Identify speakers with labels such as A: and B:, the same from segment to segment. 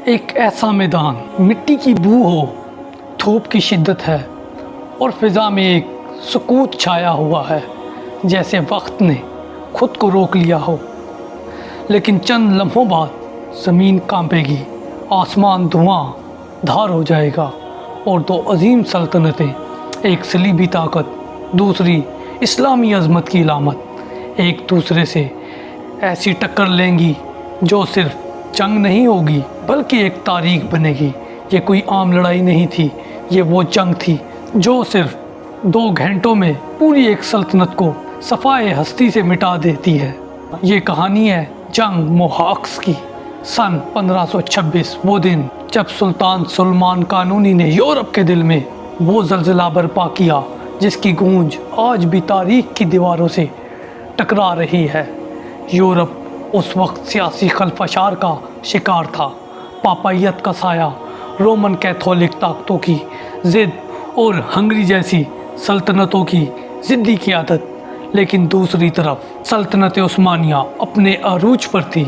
A: एक ऐसा मैदान, मिट्टी की बू हो, धूप की शिद्दत है और फिज़ा में एक सुकूत छाया हुआ है, जैसे वक्त ने खुद को रोक लिया हो। लेकिन चंद लम्हों बाद ज़मीन कांपेगी, आसमान धुआं धार हो जाएगा और दो अजीम सल्तनतें, एक सलीबी ताकत, दूसरी इस्लामी अज़मत की इलामत, एक दूसरे से ऐसी टक्कर लेंगी जो सिर्फ जंग नहीं होगी बल्कि एक तारीख बनेगी। ये कोई आम लड़ाई नहीं थी, ये वो जंग थी जो सिर्फ 2 घंटों में पूरी एक सल्तनत को सफ़ाए हस्ती से मिटा देती है। ये कहानी है जंग मोहाक्स की। सन 1526, वो दिन जब सुल्तान सुलेमान कानूनी ने यूरोप के दिल में वो ज़लज़ला बर्पा किया जिसकी गूंज आज भी तारीख की दीवारों से टकरा रही है। यूरोप उस वक्त सियासी खलफशार का शिकार था। पापायत का साया, रोमन कैथोलिक ताकतों की ज़िद और हंगरी जैसी सल्तनतों की ज़िद्दी क़ियादत। लेकिन दूसरी तरफ सल्तनत उस्मानिया अपने अरूज पर थी।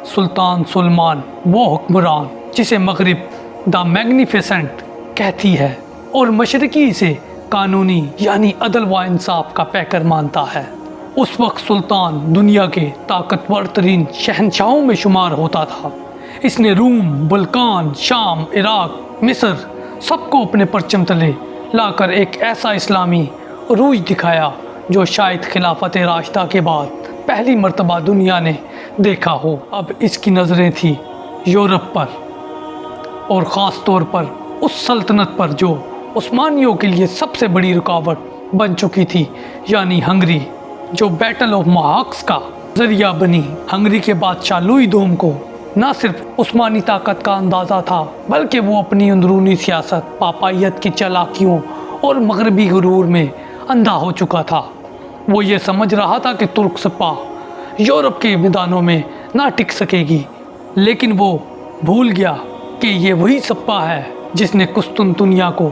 A: सुल्तान सुलेमान वो हुक्मरान जिसे मगरिब द मैग्निफिसेंट कहती है और मशरक़ी इसे कानूनी यानी अदल व इंसाफ का पैकर मानता है। उस वक्त सुल्तान दुनिया के ताकतवर तरीन शहनशाहों में शुमार होता था। इसने रूम, बल्कान, शाम, इराक, मिस्र सबको अपने परचम तले लाकर एक ऐसा इस्लामी अरूज दिखाया जो शायद खिलाफत राशिदा के बाद पहली मर्तबा दुनिया ने देखा हो। अब इसकी नज़रें थी यूरोप पर और ख़ास तौर पर उस सल्तनत पर जो उस्मानियों के लिए सबसे बड़ी रुकावट बन चुकी थी, यानी हंगरी, जो बैटल ऑफ मोहाक्स का जरिया बनी। हंगरी के बादशाह लुई दोम को न सिर्फ उस्मानी ताकत का अंदाज़ा था बल्कि वो अपनी अंदरूनी सियासत, पापायत की चालाकियों और मगरबी गुरूर में अंधा हो चुका था। वो ये समझ रहा था कि तुर्क सपा यूरोप के मैदानों में ना टिक सकेगी, लेकिन वो भूल गया कि ये वही सपा है जिसने कुस्तुनतुनिया को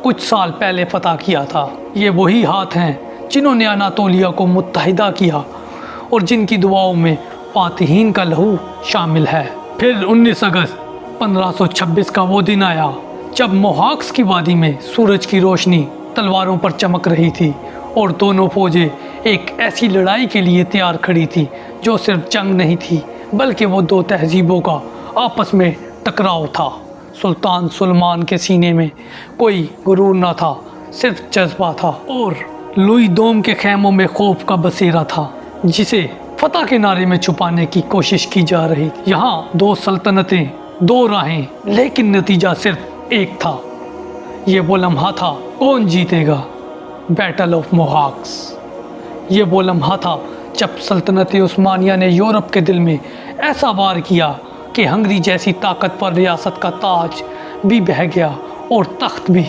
A: कुछ साल पहले फतह किया था। ये वही हाथ हैं जिन्होंने अनातोलिया को मुत्तहिदा किया और जिनकी दुआओं में फातिहीन का लहू शामिल है। फिर 19 अगस्त 1526 का वो दिन आया जब मोहाक्स की वादी में सूरज की रोशनी तलवारों पर चमक रही थी और दोनों फौजें एक ऐसी लड़ाई के लिए तैयार खड़ी थी जो सिर्फ जंग नहीं थी बल्कि वो दो तहजीबों का आपस में टकराव था। सुल्तान सुलेमान के सीने में कोई गुरूर ना था, सिर्फ जज्बा था, और लुई दोम के खैमों में खौफ का बसेरा था जिसे फतह के नारे में छुपाने की कोशिश की जा रही थी। यहाँ 2 सल्तनतें, 2 राहें, लेकिन नतीजा सिर्फ एक था। ये वो लम्हा था, कौन जीतेगा, बैटल ऑफ मोहाक्स। ये वो लम्हा था जब सल्तनत उस्मानिया ने यूरोप के दिल में ऐसा वार किया कि हंगरी जैसी ताकतवर रियासत का ताज भी बह गया और तख्त भी।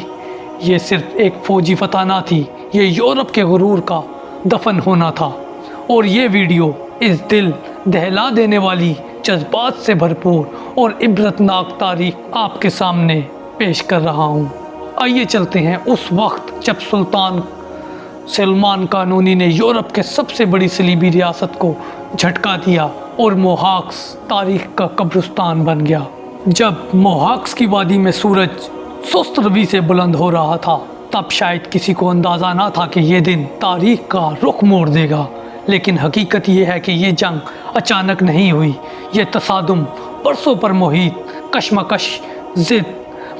A: ये सिर्फ एक फौजी फतह ना थी, ये यूरोप के गुरूर का दफन होना था। और ये वीडियो इस दिल दहला देने वाली, जज्बात से भरपूर और इबरतनाक तारीख आपके सामने पेश कर रहा हूँ। आइए चलते हैं उस वक्त जब सुल्तान सुलेमान कानूनी ने यूरोप के सबसे बड़ी सलीबी रियासत को झटका दिया और मोहाक्स तारीख का कब्रिस्तान बन गया। जब मोहाक्स की वादी में सूरज सुस्त रवि से बुलंद हो रहा था तब शायद किसी को अंदाज़ा ना था कि ये दिन तारीख का रुख मोड़ देगा। लेकिन हकीकत ये है कि ये जंग अचानक नहीं हुई, ये तसादुम बरसों पर मुहित कशमकश, ज़िद,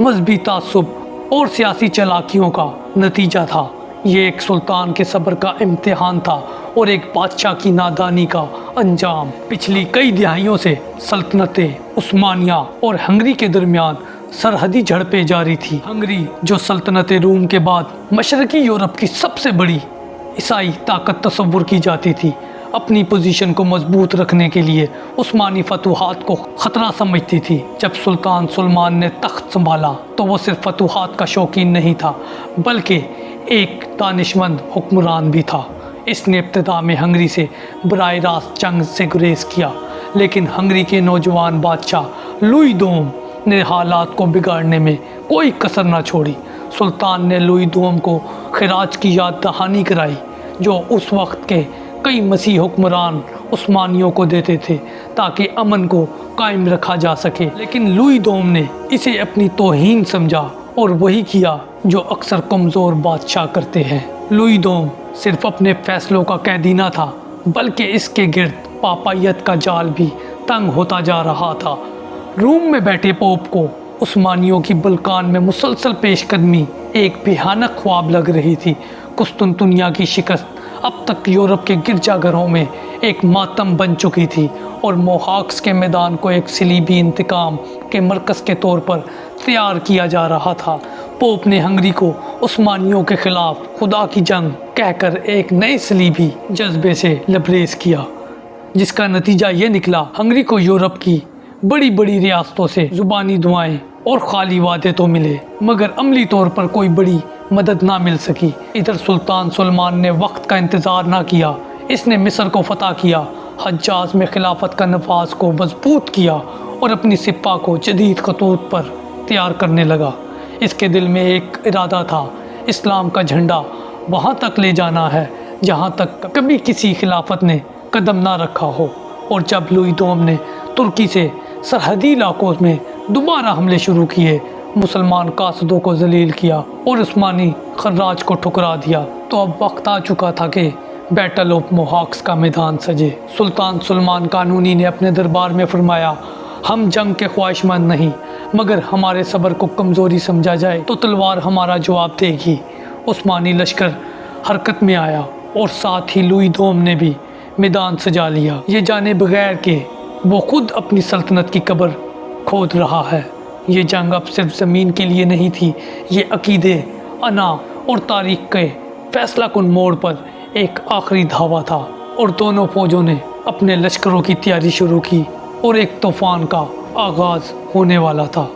A: मजहबी तासुब और सियासी चालाकियों का नतीजा था। ये एक सुल्तान के सब्र का इम्तिहान था और एक बादशाह की नादानी का अंजाम। पिछली कई दहाइयों से सल्तनतें उस्मानिया और हंगरी के दरमियान सरहदी झड़पें जारी थी। हंगरी जो सल्तनत रूम के बाद मशरक़ी यूरोप की सबसे बड़ी ईसाई ताकत तस्वुर की जाती थी, अपनी पोजीशन को मजबूत रखने के लिए उस्मानी फतूहात को ख़तरा समझती थी। जब सुल्तान सुलेमान ने तख्त संभाला तो वो सिर्फ फतूहात का शौकीन नहीं था बल्कि एक दानिशमंद हुक्मरान भी था। इसने इब्तिदा में हंगरी से बराह रास्त जंग से गुरेज किया, लेकिन हंगरी के नौजवान बादशाह लुई दोम ने हालात को बिगाड़ने में कोई कसर न छोड़ी। सुल्तान ने लुई दोम को खिराज की याद दहानी कराई जो उस वक्त के कई मसीह हुक्मरान उस्मानियों को देते थे ताकि अमन को कायम रखा जा सके, लेकिन लुई दोम ने इसे अपनी तौहीन समझा और वही किया जो अक्सर कमज़ोर बादशाह करते हैं। लुई दोम सिर्फ अपने फैसलों का कैदी न था, बल्कि इसके गिर्द पापायत का जाल भी तंग होता जा रहा था। रूम में बैठे पोप को उस्मानियों की बल्कान में मुसलसल पेशकदमी एक भयानक ख्वाब लग रही थी। कुस्तुनतुनिया की शिकस्त अब तक यूरोप के गिरजाघरों में एक मातम बन चुकी थी और मोहाक्स के मैदान को एक सलीबी इंतकाम के मरकज़ के तौर पर तैयार किया जा रहा था। पोप ने हंगरी को उस्मानियों के खिलाफ खुदा की जंग कहकर एक नए सलीबी जज्बे से लबरेज किया, जिसका नतीजा ये निकला हंगरी को यूरोप की बड़ी बड़ी रियासतों से ज़ुबानी दुआएं और खाली वादे तो मिले, मगर अमली तौर पर कोई बड़ी मदद ना मिल सकी। इधर सुल्तान सुलेमान ने वक्त का इंतज़ार ना किया, इसने मिस्र को फतह किया, हज्जाज में खिलाफत का नफाज को मजबूत किया और अपनी सिपा को जदीद खतूत पर तैयार करने लगा। इसके दिल में एक इरादा था, इस्लाम का झंडा वहाँ तक ले जाना है जहाँ तक कभी किसी खिलाफत ने कदम ना रखा हो। और जब लुई दोम ने तुर्की से सरहदी इलाकों में दोबारा हमले शुरू किए, मुसलमान कासदों को जलील किया और उस्मानी खर्राज को ठुकरा दिया, तो अब वक्त आ चुका था कि बैटल ऑफ मोहाक्स का मैदान सजे। सुल्तान सुलेमान कानूनी ने अपने दरबार में फरमाया, हम जंग के ख्वाहिशमंद नहीं, मगर हमारे सब्र को कमज़ोरी समझा जाए तो तलवार हमारा जवाब देगी। उस्मानी लश्कर हरकत में आया और साथ ही लुई दोम ने भी मैदान सजा लिया, ये जाने बगैर कि वो खुद अपनी सल्तनत की कब्र खोद रहा है। ये जंग अब सिर्फ ज़मीन के लिए नहीं थी, ये अकीदे, अना और तारीख़ के फैसला कुन मोड़ पर एक आखिरी धावा था। और दोनों फौजों ने अपने लश्करों की तैयारी शुरू की और एक तूफ़ान का आगाज़ होने वाला था।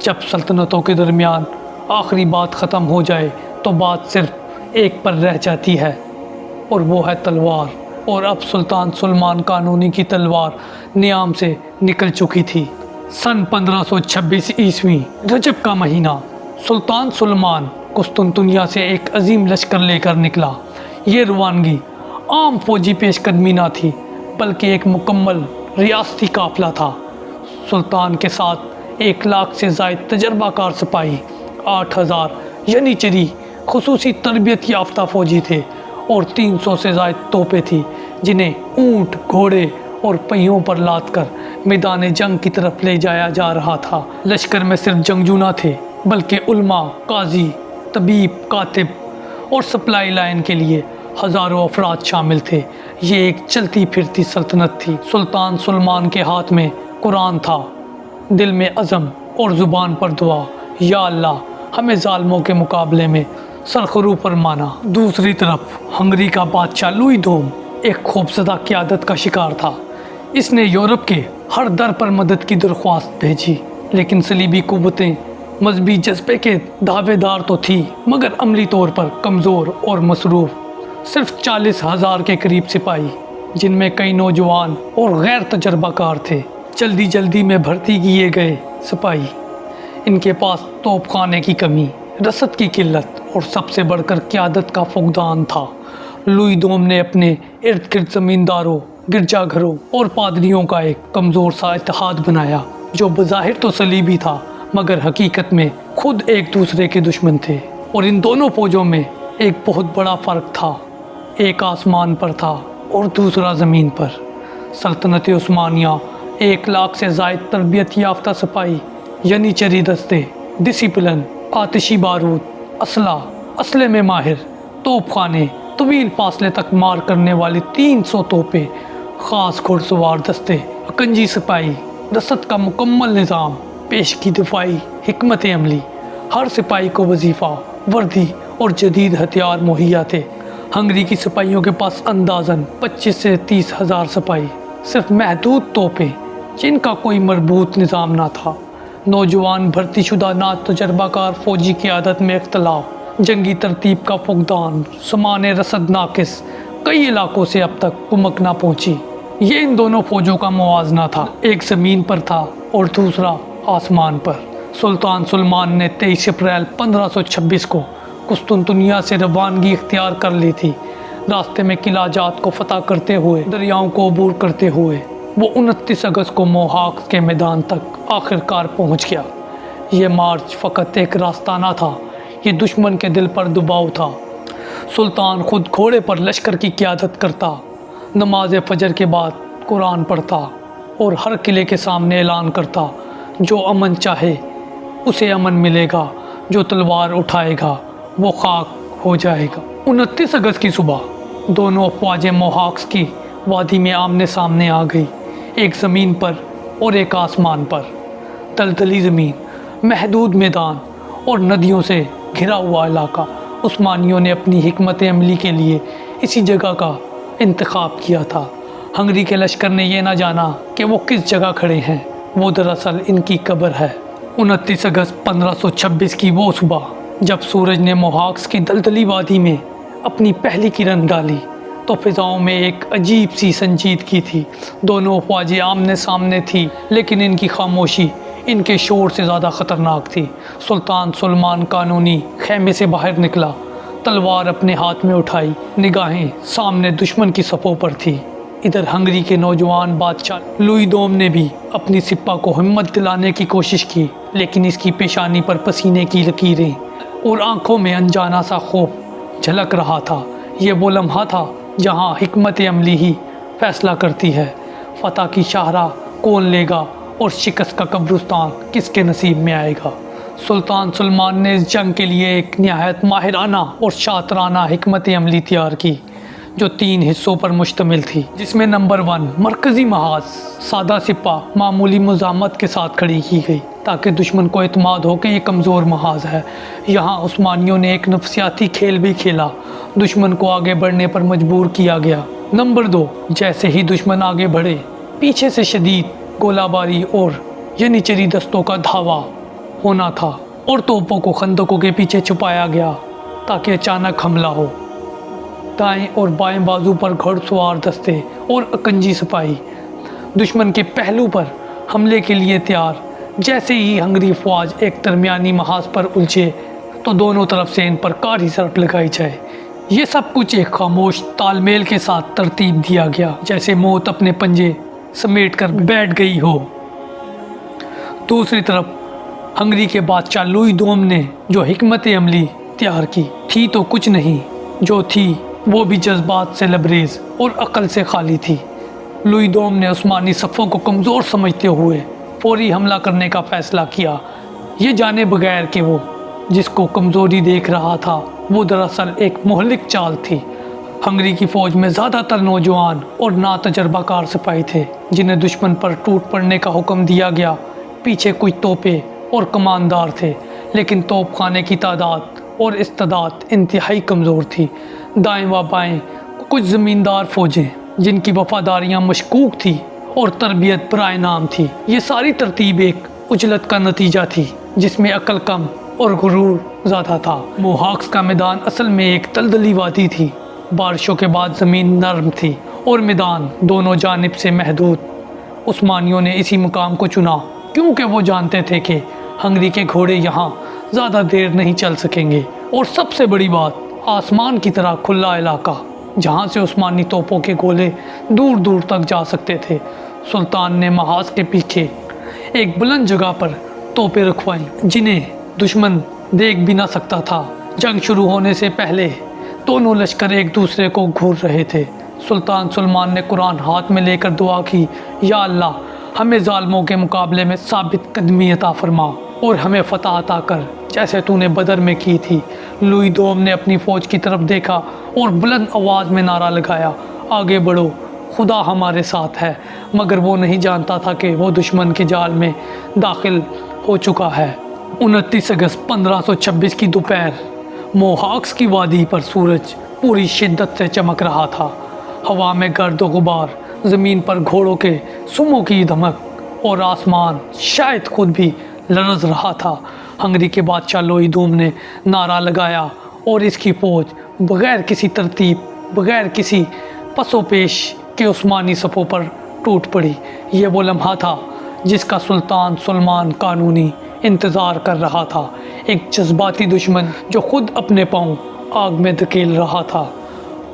A: जब सल्तनतों के दरमियान आखिरी बात ख़त्म हो जाए तो बात सिर्फ एक पर रह जाती है, और वो है तलवार। और अब सुल्तान सुलेमान कानूनी की तलवार नियाम से निकल चुकी थी। सन 1526 ईस्वी रजब का महीना, सुल्तान सुलेमान कुस्तुनतुनिया से एक अजीम लश्कर लेकर निकला। ये रवानगी आम फौजी पेशकदमी ना थी, बल्कि एक मुकम्मल रियासती काफिला था। सुल्तान के साथ 1 लाख से ज़ायद तजर्बाकार सिपाही, 8000 यनीचरी खुसूसी तरबियत याफ्ता फौजी थे और 300 से ज़ायद तोपें थी, जिन्हें ऊँट, घोड़े और पहियों पर लाद कर मैदान जंग की तरफ ले जाया जा रहा था। लश्कर में सिर्फ जंगजू न थे, बल्कि उल्मा, काजी, तबीब, कातिब और सप्लाई लाइन के लिए हज़ारों अफराद शामिल थे। ये एक चलती फिरती सल्तनत थी। सुल्तान सुलेमान के हाथ में कुरान था, दिल में अज़म और ज़ुबान पर दुआ, या अल्लाह हमें ज़ालिमों के मुकाबले में सरखरू फरमाना। दूसरी तरफ हंगरी का बादशाह लुई दोम एक खौफज़दा क़यादत का शिकार था। इसने यूरोप के हर दर पर मदद की दरख्वास्त भेजी, लेकिन सलीबी कुव्वतें मजहबी जज्बे के दावेदार तो थी, मगर अमली तौर पर कमज़ोर और मसरूफ़। सिर्फ 40,000 के करीब सिपाही, जिनमें कई नौजवान और गैर तजर्बाकार थे, जल्दी जल्दी में भर्ती किए गए सिपाही। इनके पास तोपखाने की कमी, रसद की किल्लत और सबसे बढ़कर क़यादत का फुक़दान था। लुई दोम ने अपने इर्द गिर्द ज़मींदारों, गिरजाघरों और पादरियों का एक कमज़ोर सा इत्तेहाद बनाया, जो बज़ाहिर तो सलीबी था, मगर हकीकत में खुद एक दूसरे के दुश्मन थे। और इन दोनों फ़ौजों में एक बहुत बड़ा फ़र्क था, एक आसमान पर था और दूसरा ज़मीन पर। सल्तनत उस्मानिया 1 लाख से ज़ायद तरबियत याफ्ता सिपाही, यनीचरी दस्ते, डिसिप्लिन, आतिशी बारूद, असले में माहिर, तोपखाने, तवील फासले तक मार करने वाली 300 तोपें, ख़ास घुड़सवार दस्ते, अकंजी सिपाही, रसद का मुकम्मल निज़ाम, पेश की दिफाई हिकमत अमली। हर सिपाही को वजीफ़ा, वर्दी और जदीद हथियार मुहैया थे। हंगरी की सिपाहियों के पास अंदाज़न 25 से 30 हज़ार सिपाही, सिर्फ महदूद तोपें, जिनका कोई मरबूत निज़ाम ना था। नौजवान भर्ती शुदा ना तजर्बाकार फ़ौजी की आदत में इख्तलाफ, जंगी तरतीब का फुक़दान, समान रसद नाकिस, कई इलाकों से अब तक कुमक ना पहुँची। ये इन दोनों फ़ौजों का मुवाजना था, एक ज़मीन पर था और दूसरा आसमान पर। सुल्तान सुलेमान ने 23 अप्रैल 1526 को कुस्तुनतुनिया से रवानगी इख्तियार कर ली थी। راستے میں قلعہ جات کو فتح کرتے ہوئے دریاؤں کو عبور کرتے ہوئے وہ 29 اگست کو موہاکس کے میدان تک آخرکار پہنچ گیا۔ یہ مارچ فقط ایک راستہ نہ تھا، یہ دشمن کے دل پر دباؤ تھا۔ سلطان خود گھوڑے پر لشکر کی قیادت کرتا، نماز فجر کے بعد قرآن پڑھتا اور ہر قلعے کے سامنے اعلان کرتا، جو امن چاہے اسے امن ملے گا، جو تلوار اٹھائے گا وہ خاک ہو جائے گا۔ 29 اگست کی صبح دونوں افواجیں موہاکس کی وادی میں آمنے سامنے آ گئی، ایک زمین پر اور ایک آسمان پر۔ دلدلی زمین، محدود میدان اور ندیوں سے گھرا ہوا علاقہ۔ عثمانیوں نے اپنی حکمت عملی کے لیے اسی جگہ کا انتخاب کیا تھا۔ ہنگری کے لشکر نے یہ نہ جانا کہ وہ کس جگہ کھڑے ہیں، وہ دراصل ان کی قبر ہے۔ 29 اگست 1526 کی وہ صبح جب سورج نے موہاکس کی دلدلی وادی میں اپنی پہلی کرن ڈالی تو فضاؤں میں ایک عجیب سی سنجیدگی تھی۔ دونوں افواجیں آمنے سامنے تھی، لیکن ان کی خاموشی ان کے شور سے زیادہ خطرناک تھی۔ سلطان سلمان قانونی خیمے سے باہر نکلا، تلوار اپنے ہاتھ میں اٹھائی، نگاہیں سامنے دشمن کی صفوں پر تھی۔ ادھر ہنگری کے نوجوان بادشاہ لوئی دوم نے بھی اپنی سپہ کو ہمت دلانے کی کوشش کی، لیکن اس کی پیشانی پر پسینے کی لکیریں اور آنکھوں میں انجانا سا خوف جھلک رہا تھا۔ یہ وہ لمحہ تھا جہاں حکمت عملی ہی فیصلہ کرتی ہے۔ فتح کی شاہراہ کون لے گا اور شکست کا قبرستان کس کے نصیب میں آئے گا؟ سلطان سلمان نے اس جنگ کے لیے ایک نہایت ماہرانہ اور شاطرانہ حکمت عملی تیار کی، جو 3 حصوں پر مشتمل تھی، جس میں نمبر 1 مرکزی محاذ، سادہ سپہ معمولی مزاحمت کے ساتھ کھڑی کی گئی تاکہ دشمن کو اعتماد ہو کہ یہ کمزور محاذ ہے۔ یہاں عثمانیوں نے ایک نفسیاتی کھیل بھی کھیلا، دشمن کو آگے بڑھنے پر مجبور کیا گیا۔ نمبر 2 جیسے ہی دشمن آگے بڑھے، پیچھے سے شدید گولہ باری اور ینیچری دستوں کا دھاوا ہونا تھا اور توپوں کو خندقوں کے پیچھے چھپایا گیا تاکہ اچانک حملہ ہو۔ دائیں اور بائیں بازو پر گھڑ سوار دستے اور اکنجی سپاہی دشمن کے پہلو پر حملے کے لیے تیار۔ جیسے ہی ہنگری فوج ایک درمیانی محاذ پر الجھے تو دونوں طرف سے ان پر کاری ضرب لگائی جائے۔ یہ سب کچھ ایک خاموش تال میل کے ساتھ ترتیب دیا گیا، جیسے موت اپنے پنجے سمیٹ کر بیٹھ گئی ہو۔ دوسری طرف ہنگری کے بادشاہ لوئی دوم نے جو حکمت عملی تیار کی تھی تو کچھ نہیں، جو تھی وہ بھی جذبات سے لبریز اور عقل سے خالی تھی۔ لوئی دوم نے عثمانی صفوں کو کمزور سمجھتے ہوئے فوری حملہ کرنے کا فیصلہ کیا، یہ جانے بغیر کہ وہ جس کو کمزوری دیکھ رہا تھا وہ دراصل ایک مہلک چال تھی۔ ہنگری کی فوج میں زیادہ تر نوجوان اور ناتجربہ کار سپاہی تھے جنہیں دشمن پر ٹوٹ پڑنے کا حکم دیا گیا۔ پیچھے کچھ توپیں اور کماندار تھے، لیکن توپ خانے کی تعداد اور استعداد انتہائی کمزور تھی۔ دائیں و بائیں کچھ زمیندار فوجیں جن کی وفاداریاں مشکوک تھی اور تربیت برائے نام تھی۔ یہ ساری ترتیب ایک عجلت کا نتیجہ تھی جس میں عقل کم اور غرور زیادہ تھا۔ موہاکس کا میدان اصل میں ایک دلدلی وادی تھی، بارشوں کے بعد زمین نرم تھی اور میدان دونوں جانب سے محدود۔ عثمانیوں نے اسی مقام کو چنا کیونکہ وہ جانتے تھے کہ ہنگری کے گھوڑے یہاں زیادہ دیر نہیں چل سکیں گے، اور سب سے بڑی بات، آسمان کی طرح کھلا علاقہ جہاں سے عثمانی توپوں کے گولے دور دور تک جا سکتے تھے۔ سلطان نے محاذ کے پیچھے ایک بلند جگہ پر توپیں رکھوائیں جنہیں دشمن دیکھ بھی نہ سکتا تھا۔ جنگ شروع ہونے سے پہلے دونوں لشکر ایک دوسرے کو گھور رہے تھے۔ سلطان سلمان نے قرآن ہاتھ میں لے کر دعا کی، یا اللہ ہمیں ظالموں کے مقابلے میں ثابت قدمی عطا فرما اور ہمیں فتح عطا کر جیسے تو نے بدر میں کی تھی۔ لوئی دوم نے اپنی فوج کی طرف دیکھا اور بلند آواز میں نعرہ لگایا، آگے بڑھو، خدا ہمارے ساتھ ہے۔ مگر وہ نہیں جانتا تھا کہ وہ دشمن کے جال میں داخل ہو چکا ہے۔ 29 اگست 1526 کی دوپہر موہاکس کی وادی پر سورج پوری شدت سے چمک رہا تھا۔ ہوا میں گرد و غبار، زمین پر گھوڑوں کے سموں کی دھمک اور آسمان شاید خود بھی لرز رہا تھا۔ ہنگری کے بادشاہ لوئی دوم نے نعرہ لگایا اور اس کی فوج بغیر کسی ترتیب، بغیر کسی پس و پیش کے عثمانی صفوں پر ٹوٹ پڑی۔ یہ وہ لمحہ تھا جس کا سلطان سلمان قانونی انتظار کر رہا تھا، ایک جذباتی دشمن جو خود اپنے پاؤں آگ میں دھکیل رہا تھا۔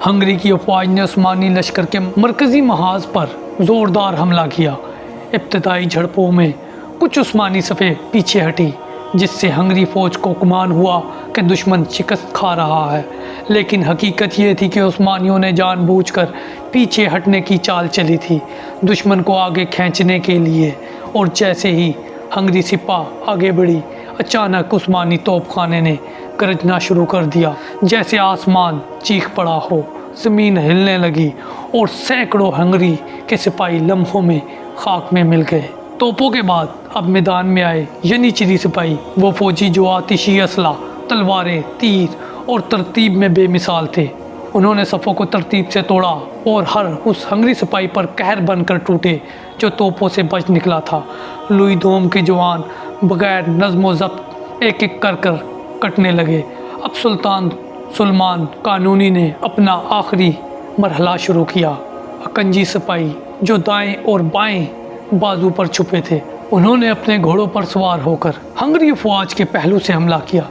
A: ہنگری کی افواج نے عثمانی لشکر کے مرکزی محاذ پر زوردار حملہ کیا۔ ابتدائی جھڑپوں میں کچھ عثمانی صفیں پیچھے ہٹی، جس سے ہنگری فوج کو گمان ہوا کہ دشمن شکست کھا رہا ہے، لیکن حقیقت یہ تھی کہ عثمانیوں نے جان بوجھ کر پیچھے ہٹنے کی چال چلی تھی، دشمن کو آگے کھینچنے کے لیے۔ اور جیسے ہی ہنگری سپاہ آگے بڑھی، اچانک عثمانی توپ خانے نے گرجنا شروع کر دیا، جیسے آسمان چیخ پڑا ہو، زمین ہلنے لگی اور سینکڑوں ہنگری کے سپاہی لمحوں میں خاک میں مل گئے۔ توپوں کے بعد اب میدان میں آئے ینیچری سپاہی، وہ فوجی جو آتشی اسلحہ، تلواریں، تیر اور ترتیب میں بے مثال تھے۔ انہوں نے صفوں کو ترتیب سے توڑا اور ہر اس ہنگری سپاہی پر قہر بن کر ٹوٹے جو توپوں سے بچ نکلا تھا۔ لوئی دوم کے جوان بغیر نظم و ضبط ایک ایک کر کٹنے لگے۔ اب سلطان سلمان قانونی نے اپنا آخری مرحلہ شروع کیا۔ اکنجی سپاہی جو دائیں اور بائیں بازو پر چھپے تھے، انہوں نے اپنے گھوڑوں پر سوار ہو کر ہنگری افواج کے پہلو سے حملہ کیا۔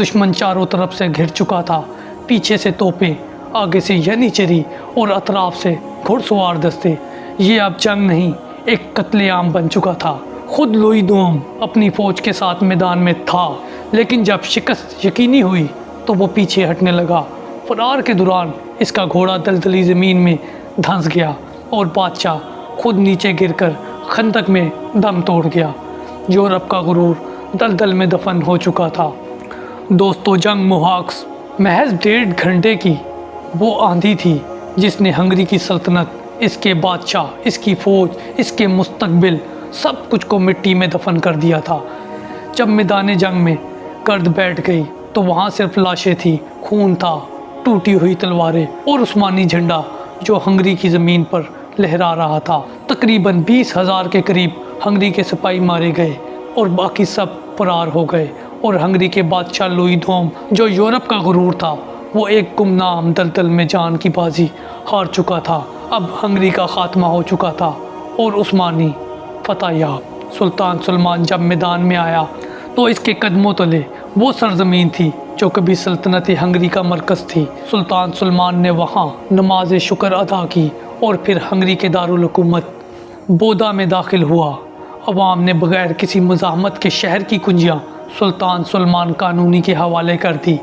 A: دشمن چاروں طرف سے گھر چکا تھا، پیچھے سے توپیں، آگے سے ینیچری اور اطراف سے گھڑ سوار دستے۔ یہ اب جنگ نہیں، ایک قتل عام بن چکا تھا۔ خود لوئی دوم اپنی فوج کے ساتھ میدان میں تھا، لیکن جب شکست یقینی ہوئی تو وہ پیچھے ہٹنے لگا۔ فرار کے دوران اس کا گھوڑا دلدلی زمین میں دھنس گیا اور بادشاہ خود نیچے گر کر خندق میں دم توڑ گیا۔ یورپ کا غرور دلدل میں دفن ہو چکا تھا۔ دوستو، جنگ محاکس محض 1.5 گھنٹے کی وہ آندھی تھی جس نے ہنگری کی سلطنت، اس کے بادشاہ، اس کی فوج، اس کے مستقبل، سب کچھ کو مٹی میں دفن کر دیا تھا۔ جب میدان جنگ میں گرد بیٹھ گئی تو وہاں صرف لاشیں تھیں، خون تھا، ٹوٹی ہوئی تلواریں اور عثمانی جھنڈا جو ہنگری کی زمین پر لہرا رہا تھا۔ تقریباً 20,000 کے قریب ہنگری کے سپاہی مارے گئے اور باقی سب فرار ہو گئے، اور ہنگری کے بادشاہ لوئی دوم جو یورپ کا غرور تھا، وہ ایک گمنام دلدل میں جان کی بازی ہار چکا تھا۔ اب ہنگری کا خاتمہ ہو چکا تھا اور عثمانی فتح یاب۔ سلطان سلمان جب میدان میں آیا تو اس کے قدموں تلے وہ سرزمین تھی جو کبھی سلطنت ہنگری کا مرکز تھی۔ سلطان سلمان نے وہاں نماز شکر ادا کی اور پھر ہنگری کے دارالحکومت بودا میں داخل ہوا۔ عوام نے بغیر کسی مزاحمت کے شہر کی کنجیاں سلطان سلمان قانونی کے حوالے کر دی۔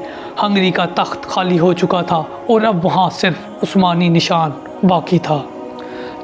A: ہنگری کا تخت خالی ہو چکا تھا اور اب وہاں صرف عثمانی نشان باقی تھا۔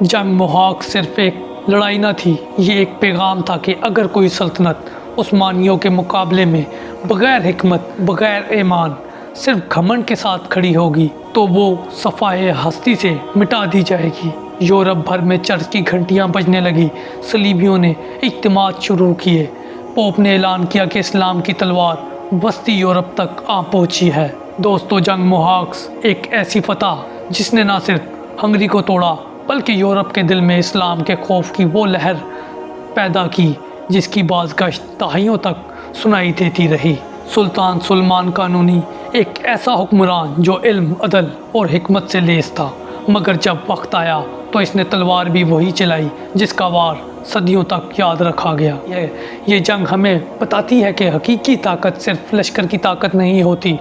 A: جنگ محاق صرف ایک لڑائی نہ تھی، یہ ایک پیغام تھا کہ اگر کوئی سلطنت عثمانیوں کے مقابلے میں بغیر حکمت، بغیر ایمان، صرف گھمنڈ کے ساتھ کھڑی ہوگی تو وہ صفائے ہستی سے مٹا دی جائے گی۔ یورپ بھر میں چرچ کی گھنٹیاں بجنے لگی، صلیبیوں نے اجتماعات شروع کیے، پوپ نے اعلان کیا کہ اسلام کی تلوار وسطی یورپ تک آ پہنچی ہے۔ دوستو، جنگ محاکس ایک ایسی فتح جس نے نہ صرف ہنگری کو توڑا بلکہ یورپ کے دل میں اسلام کے خوف کی وہ لہر پیدا کی جس کی بازگشت دہائیوں تک سنائی دیتی رہی۔ سلطان سلمان قانونی ایک ایسا حکمران جو علم، عدل اور حکمت سے لیس تھا، مگر جب وقت آیا تو اس نے تلوار بھی وہی چلائی جس کا وار صدیوں تک یاد رکھا گیا۔ یہ جنگ ہمیں بتاتی ہے کہ حقیقی طاقت صرف لشکر کی طاقت نہیں ہوتی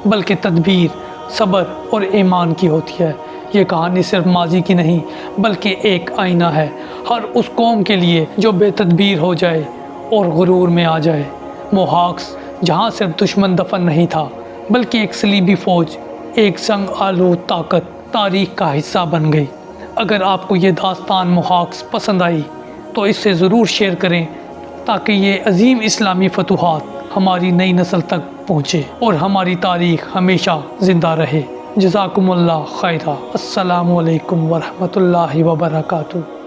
A: بلکہ تدبیر، صبر اور ایمان کی ہوتی ہے۔ یہ کہانی صرف ماضی کی نہیں بلکہ ایک آئینہ ہے ہر اس قوم کے لیے جو بے تدبیر ہو جائے اور غرور میں آ جائے۔ محاکس جہاں صرف دشمن دفن نہیں تھا بلکہ ایک صلیبی فوج، ایک زنگ آلود طاقت تاریخ کا حصہ بن گئی۔ اگر آپ کو یہ داستان محاکس پسند آئی تو اس سے ضرور شیئر کریں تاکہ یہ عظیم اسلامی فتوحات ہماری نئی نسل تک پہنچے اور ہماری تاریخ ہمیشہ زندہ رہے۔ جزاکم اللہ خیرہ۔ السلام علیکم ورحمۃ اللہ وبرکاتہ۔